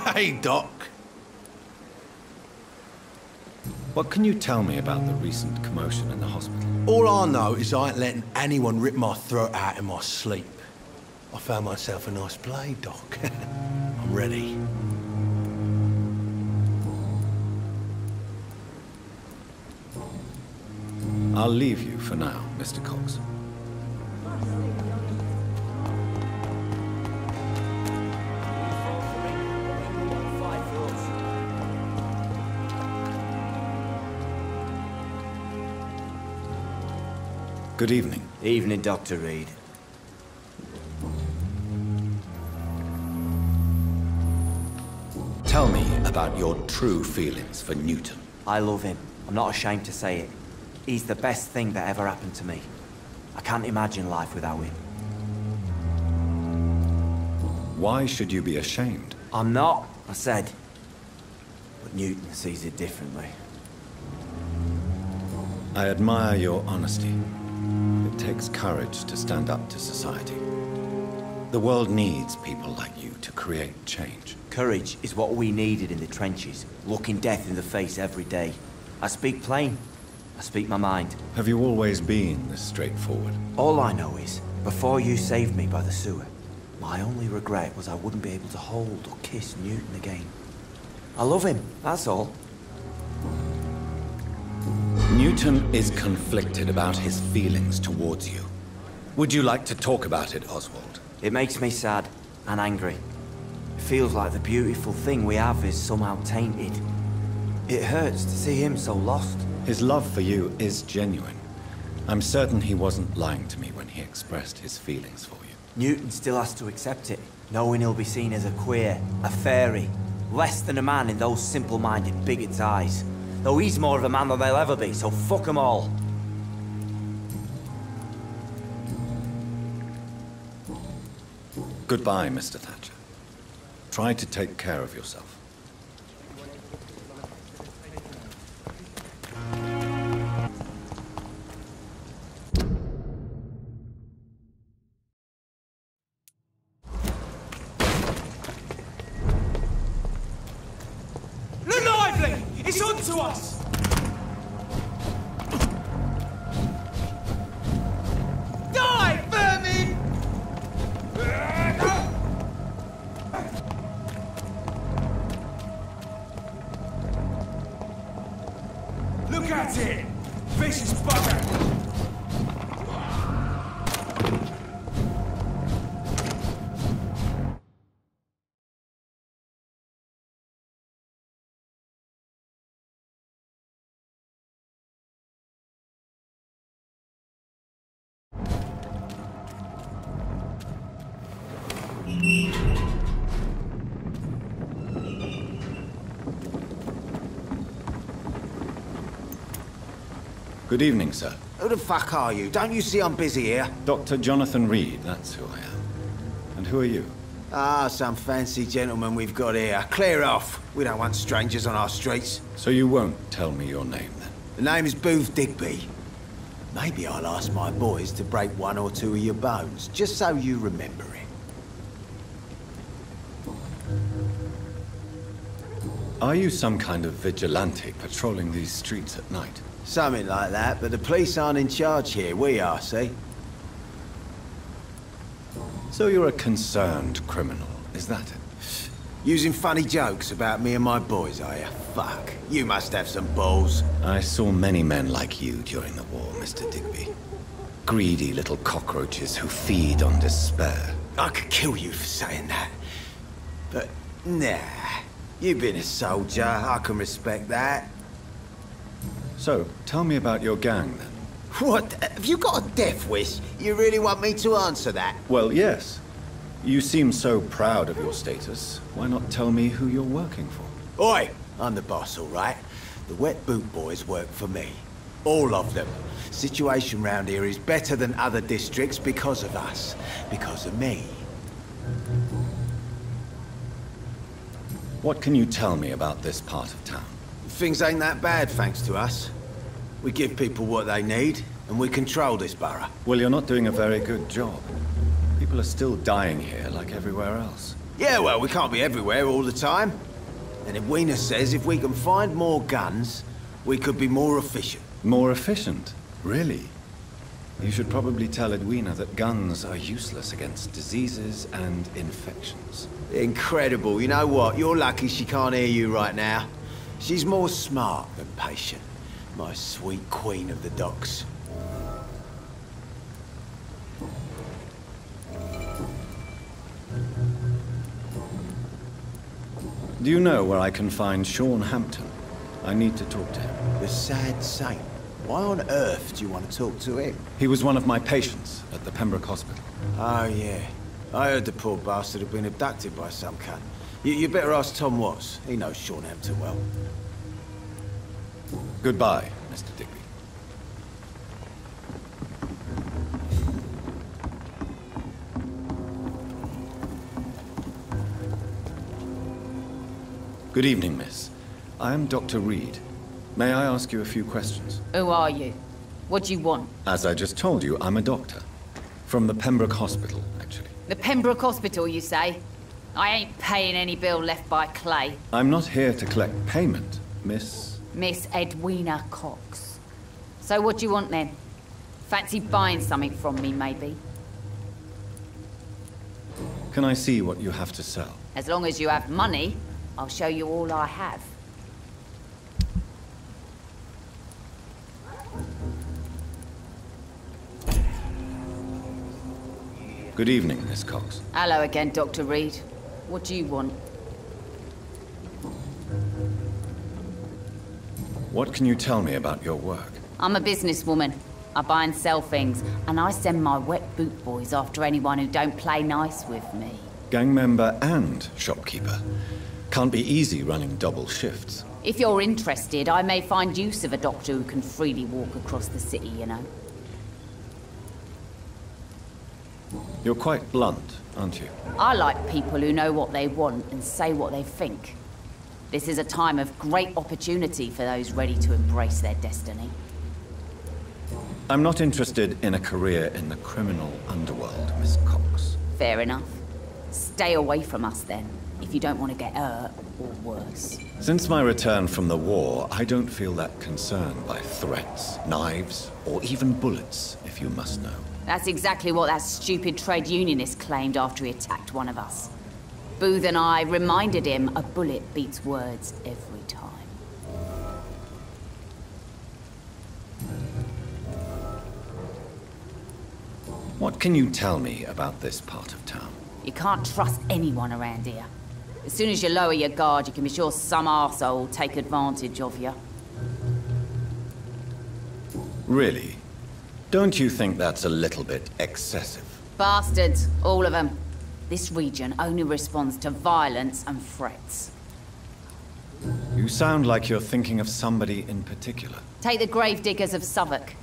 Hey, Doc. What can you tell me about the recent commotion in the hospital? All I know is I ain't letting anyone rip my throat out in my sleep. I found myself a nice blade, Doc. I'm ready. I'll leave you for now, Mr. Cox. Good evening. Evening, Dr. Reed. Tell me about your true feelings for Newton. I love him. I'm not ashamed to say it. He's the best thing that ever happened to me. I can't imagine life without him. Why should you be ashamed? I'm not, I said. But Newton sees it differently. I admire your honesty. It takes courage to stand up to society. The world needs people like you to create change. Courage is what we needed in the trenches, looking death in the face every day. I speak plain. I speak my mind. Have you always been this straightforward? All I know is, before you saved me by the sewer, my only regret was I wouldn't be able to hold or kiss Newton again. I love him, that's all. Newton is conflicted about his feelings towards you. Would you like to talk about it, Oswald? It makes me sad and angry. It feels like the beautiful thing we have is somehow tainted. It hurts to see him so lost. His love for you is genuine. I'm certain he wasn't lying to me when he expressed his feelings for you. Newton still has to accept it, knowing he'll be seen as a queer, a fairy, less than a man in those simple-minded bigots' eyes. Though he's more of a man than they'll ever be, so fuck them all. Goodbye, Mr. Thatcher. Try to take care of yourself. Lively! It's on to us! Die, vermin! Look at it! Vicious bugger! Good evening, sir. Who the fuck are you? Don't you see I'm busy here? Dr. Jonathan Reed, that's who I am. And who are you? Ah, some fancy gentleman we've got here. Clear off. We don't want strangers on our streets. So you won't tell me your name, then? The name is Booth Digby. Maybe I'll ask my boys to break one or two of your bones, just so you remember it. Are you some kind of vigilante patrolling these streets at night? Something like that, but the police aren't in charge here. We are, see? So you're a concerned criminal, is that it? Using funny jokes about me and my boys, are you? Fuck. You must have some balls. I saw many men like you during the war, Mr. Digby. Greedy little cockroaches who feed on despair. I could kill you for saying that. But, nah. You've been a soldier. I can respect that. So, tell me about your gang, then. What? Have you got a death wish? You really want me to answer that? Well, yes. You seem so proud of your status. Why not tell me who you're working for? Oi! I'm the boss, all right? The Wet Boot Boys work for me. All of them. Situation round here is better than other districts because of us. Because of me. What can you tell me about this part of town? Things ain't that bad, thanks to us. We give people what they need, and we control this borough. Well, you're not doing a very good job. People are still dying here like everywhere else. Yeah, well, we can't be everywhere all the time. And Edwina says if we can find more guns, we could be more efficient. More efficient? Really? You should probably tell Edwina that guns are useless against diseases and infections. Incredible. You know what? You're lucky she can't hear you right now. She's more smart than patient. My sweet queen of the docks. Do you know where I can find Sean Hampton? I need to talk to him. The sad saint. Why on earth do you want to talk to him? He was one of my patients at the Pembroke Hospital. Oh, yeah. I heard the poor bastard had been abducted by some cunt. You better ask Tom Watts. He knows Sean Hampton well. Goodbye, Mr. Digby. Good evening, miss. I am Dr. Reed. May I ask you a few questions? Who are you? What do you want? As I just told you, I'm a doctor. From the Pembroke Hospital, actually. The Pembroke Hospital, you say? I ain't paying any bill left by Clay. I'm not here to collect payment, miss. Miss Edwina Cox. So what do you want then? Fancy buying something from me, maybe? Can I see what you have to sell? As long as you have money, I'll show you all I have. Good evening, Miss Cox. Hello again, Dr. Reed. What do you want? What can you tell me about your work? I'm a businesswoman. I buy and sell things, and I send my wet boot boys after anyone who don't play nice with me. Gang member and shopkeeper. Can't be easy running double shifts. If you're interested, I may find use of a doctor who can freely walk across the city, you know. You're quite blunt, aren't you? I like people who know what they want and say what they think. This is a time of great opportunity for those ready to embrace their destiny. I'm not interested in a career in the criminal underworld, Miss Cox. Fair enough. Stay away from us then, if you don't want to get hurt or worse. Since my return from the war, I don't feel that concerned by threats, knives, or even bullets, if you must know. That's exactly what that stupid trade unionist claimed after he attacked one of us. Booth and I reminded him a bullet beats words every time. What can you tell me about this part of town? You can't trust anyone around here. As soon as you lower your guard, you can be sure some arsehole will take advantage of you. Really? Don't you think that's a little bit excessive? Bastards, all of them. This region only responds to violence and threats. You sound like you're thinking of somebody in particular. Take the gravediggers of Southwark.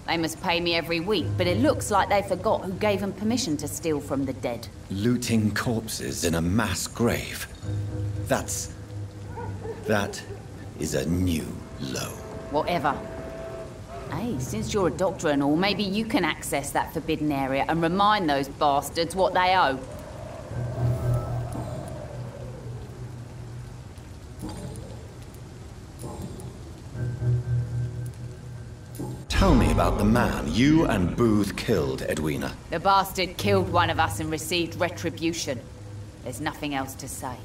They must pay me every week, but it looks like they forgot who gave them permission to steal from the dead. Looting corpses in a mass grave. That is a new low. Whatever. Hey, since you're a doctor and all, maybe you can access that forbidden area and remind those bastards what they owe. Tell me about the man you and Booth killed, Edwina. The bastard killed one of us and received retribution. There's nothing else to say.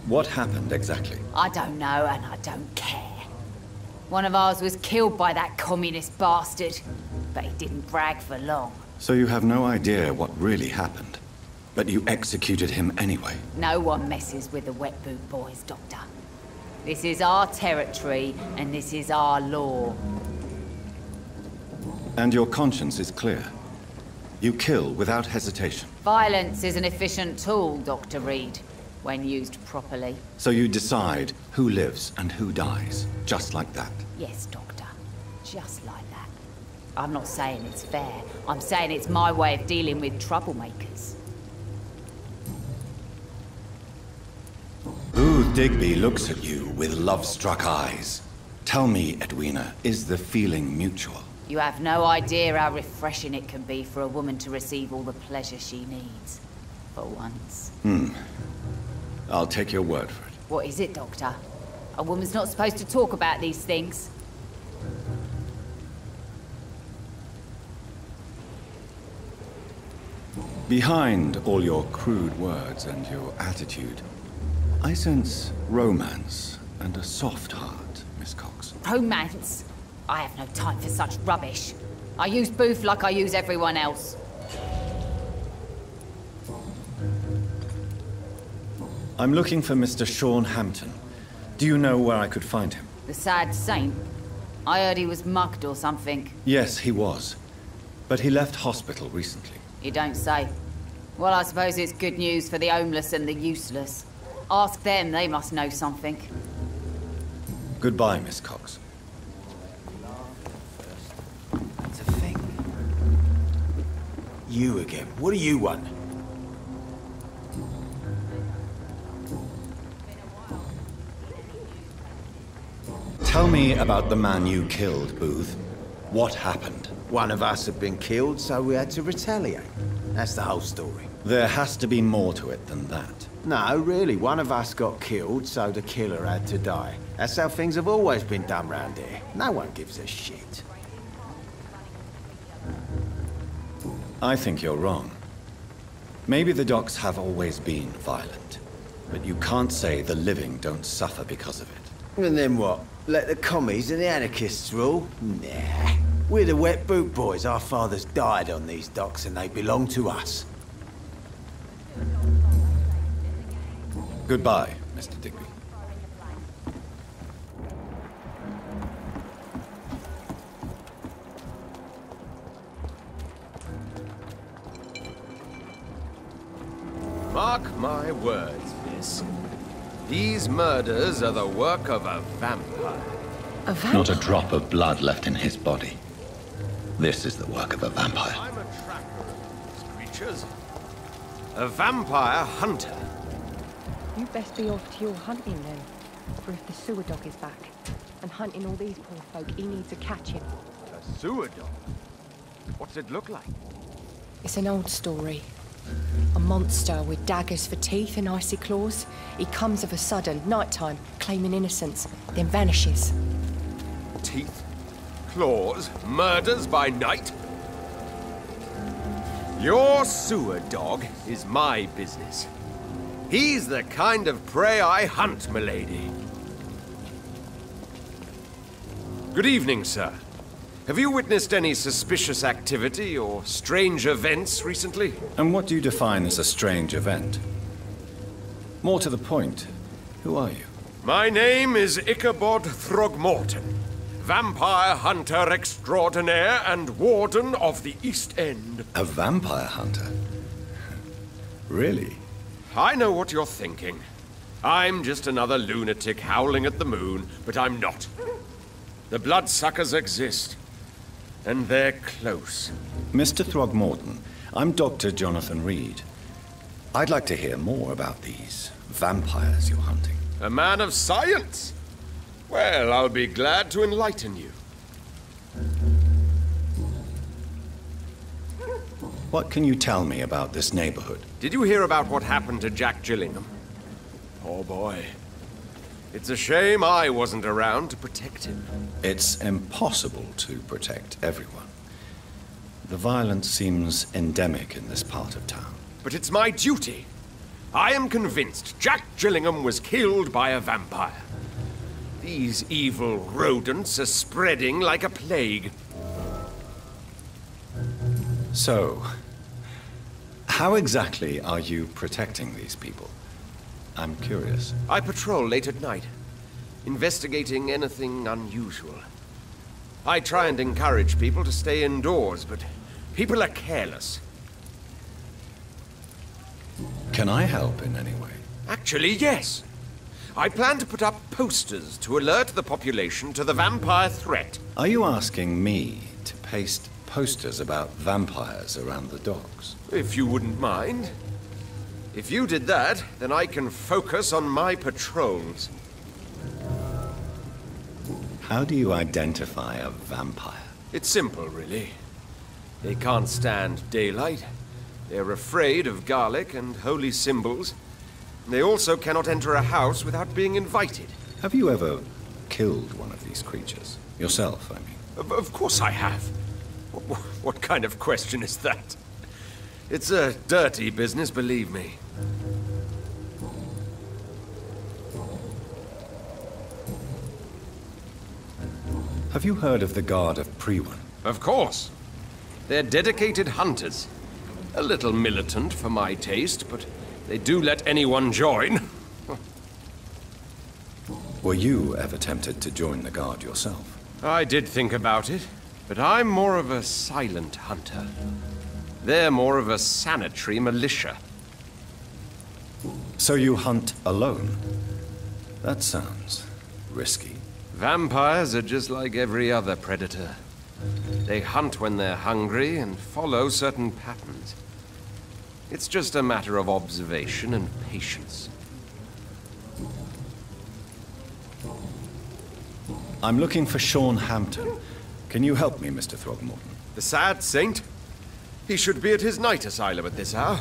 What happened exactly? I don't know, and I don't care. One of ours was killed by that communist bastard, but he didn't brag for long. So you have no idea what really happened, but you executed him anyway. No one messes with the wet boot boys, Doctor. This is our territory, and this is our law. And your conscience is clear. You kill without hesitation. Violence is an efficient tool, Dr. Reed, when used properly. So you decide who lives and who dies, just like that. Yes, Doctor. Just like that. I'm not saying it's fair. I'm saying it's my way of dealing with troublemakers. Booth Digby looks at you with love-struck eyes. Tell me, Edwina, is the feeling mutual? You have no idea how refreshing it can be for a woman to receive all the pleasure she needs. For once. I'll take your word for it. What is it, Doctor? A woman's not supposed to talk about these things. Behind all your crude words and your attitude, I sense romance and a soft heart, Miss Cox. Romance? I have no time for such rubbish. I use Booth like I use everyone else. I'm looking for Mr. Sean Hampton. Do you know where I could find him? The sad saint? I heard he was mugged or something. Yes, he was. But he left hospital recently. You don't say. Well, I suppose it's good news for the homeless and the useless. Ask them, they must know something. Goodbye, Miss Cox. That's a thing. You again. What do you want? Tell me about the man you killed, Booth. What happened? One of us had been killed, so we had to retaliate. That's the whole story. There has to be more to it than that. No, really. One of us got killed, so the killer had to die. That's how things have always been done round here. No one gives a shit. I think you're wrong. Maybe the docks have always been violent, but you can't say the living don't suffer because of it. And then what? Let the commies and the anarchists rule? Nah. We're the wet boot boys. Our fathers died on these docks and they belong to us. Goodbye, Mr. Digby. Mark my words, miss. These murders are the work of a vampire. A vampire? Not a drop of blood left in his body. This is the work of a vampire. I'm a tracker of these creatures. A vampire hunter. You best be off to your hunting then. For if the sewer dog is back and hunting all these poor folk, he needs to catch him. A sewer dog? What's it look like? It's an old story. A monster with daggers for teeth and icy claws. He comes of a sudden, nighttime, claiming innocence, then vanishes. Teeth, claws, murders by night? Your sewer dog is my business. He's the kind of prey I hunt, milady. Good evening, sir. Have you witnessed any suspicious activity or strange events recently? And what do you define as a strange event? More to the point, who are you? My name is Ichabod Throgmorton, vampire hunter extraordinaire and warden of the East End. A vampire hunter? Really? I know what you're thinking. I'm just another lunatic howling at the moon, but I'm not. The bloodsuckers exist. And they're close. Mr. Throgmorton, I'm Dr. Jonathan Reed. I'd like to hear more about these vampires you're hunting. A man of science? Well, I'll be glad to enlighten you. What can you tell me about this neighborhood? Did you hear about what happened to Jack Gillingham? Poor boy. It's a shame I wasn't around to protect him. It's impossible to protect everyone. The violence seems endemic in this part of town. But it's my duty. I am convinced Jack Gillingham was killed by a vampire. These evil rodents are spreading like a plague. So, how exactly are you protecting these people? I'm curious. I patrol late at night, investigating anything unusual. I try and encourage people to stay indoors, but people are careless. Can I help in any way? Actually, yes. I plan to put up posters to alert the population to the vampire threat. Are you asking me to paste posters about vampires around the docks? If you wouldn't mind. If you did that, then I can focus on my patrols. How do you identify a vampire? It's simple, really. They can't stand daylight. They're afraid of garlic and holy symbols. They also cannot enter a house without being invited. Have you ever killed one of these creatures? Yourself, I mean. Of course I have. What kind of question is that? It's a dirty business, believe me. Have you heard of the Guard of Priwen? Of course. They're dedicated hunters. A little militant for my taste, but they do let anyone join. Were you ever tempted to join the Guard yourself? I did think about it, but I'm more of a silent hunter. They're more of a sanitary militia. So you hunt alone? That sounds risky. Vampires are just like every other predator. They hunt when they're hungry and follow certain patterns. It's just a matter of observation and patience. I'm looking for Sean Hampton. Can you help me, Mr. Throgmorton? The sad saint? He should be at his night asylum at this hour,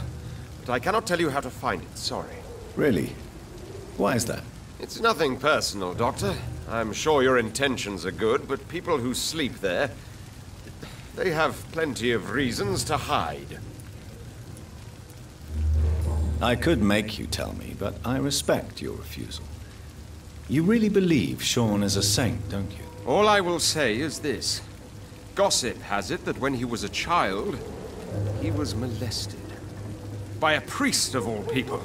but I cannot tell you how to find it, sorry. Really? Why is that? It's nothing personal, Doctor. I'm sure your intentions are good, but people who sleep there, they have plenty of reasons to hide. I could make you tell me, but I respect your refusal. You really believe Sean is a saint, don't you? All I will say is this. Gossip has it that when he was a child, he was molested. By a priest of all people.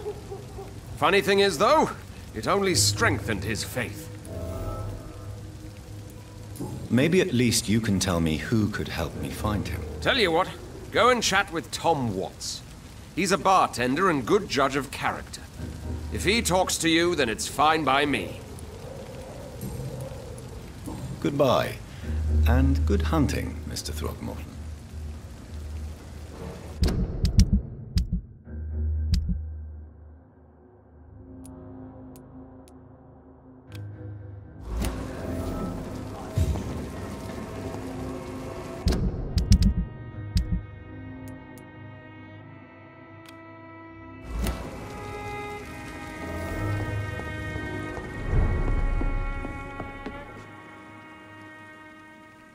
Funny thing is, though, it only strengthened his faith. Maybe at least you can tell me who could help me find him. Tell you what, go and chat with Tom Watts. He's a bartender and good judge of character. If he talks to you, then it's fine by me. Goodbye, and good hunting, Mr. Throgmorton.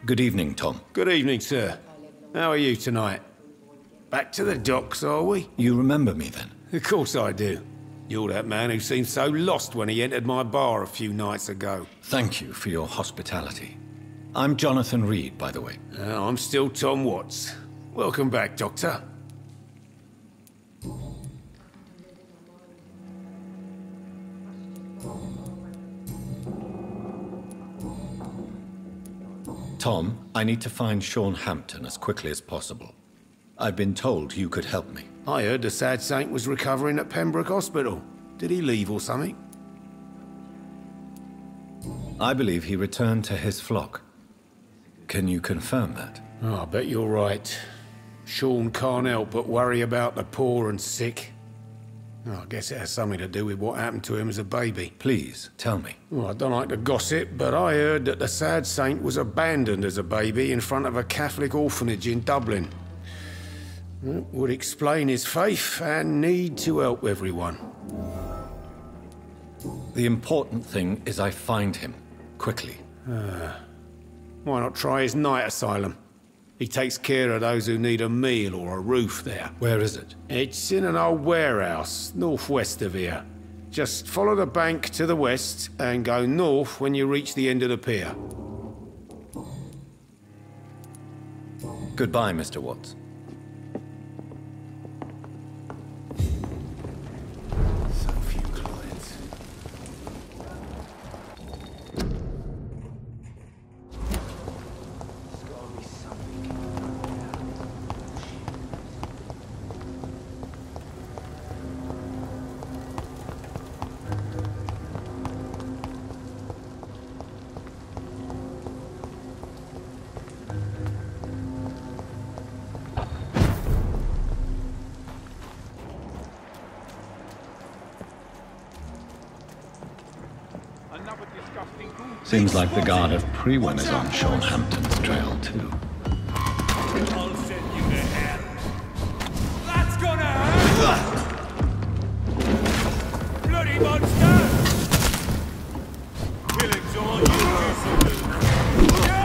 Good evening, Tom. Good evening, sir. How are you tonight? Back to the docks, are we? You remember me, then? Of course I do. You're that man who seemed so lost when he entered my bar a few nights ago. Thank you for your hospitality. I'm Jonathan Reed, by the way. I'm still Tom Watts. Welcome back, Doctor. Tom, I need to find Sean Hampton as quickly as possible. I've been told you could help me. I heard the sad saint was recovering at Pembroke Hospital. Did he leave or something? I believe he returned to his flock. Can you confirm that? Oh, I bet you're right. Sean can't help but worry about the poor and sick. Oh, I guess it has something to do with what happened to him as a baby. Please, tell me. Well, I don't like to gossip, but I heard that the sad saint was abandoned as a baby in front of a Catholic orphanage in Dublin. It would explain his faith and need to help everyone. The important thing is I find him, quickly. Why not try his night asylum? He takes care of those who need a meal or a roof there. Where is it? It's in an old warehouse, northwest of here. Just follow the bank to the west and go north when you reach the end of the pier. Goodbye, Mr. Watts. So few clients. Seems like the Guard of Priwen is on Sean Hampton's trail, too. I'll send you to hell. Let's gonna hurt! Bloody monster! Killing's all you do. Go!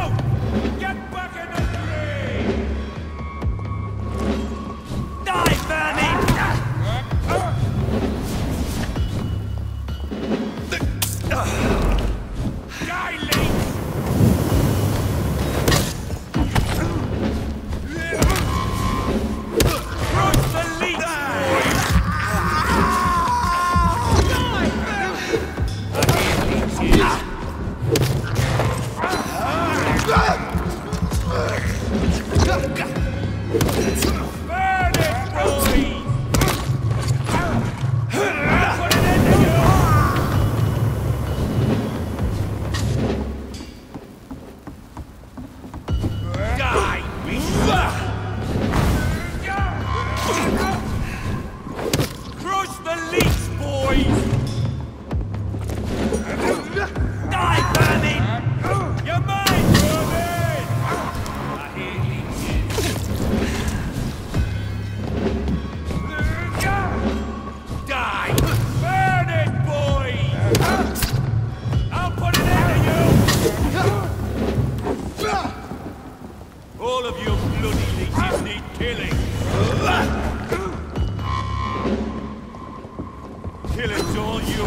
Get back in the tree! Die, vermin! Die, leech! Crush the leech, boys! Burn it, boys! Put it into you! Die, beast! Crush the leech, boys! Die, vermin! You're mine, vermin! I hear leeches. Die! Burn it, boys! I'll put it into you! All of you bloody leeches need killing! Killing's all you!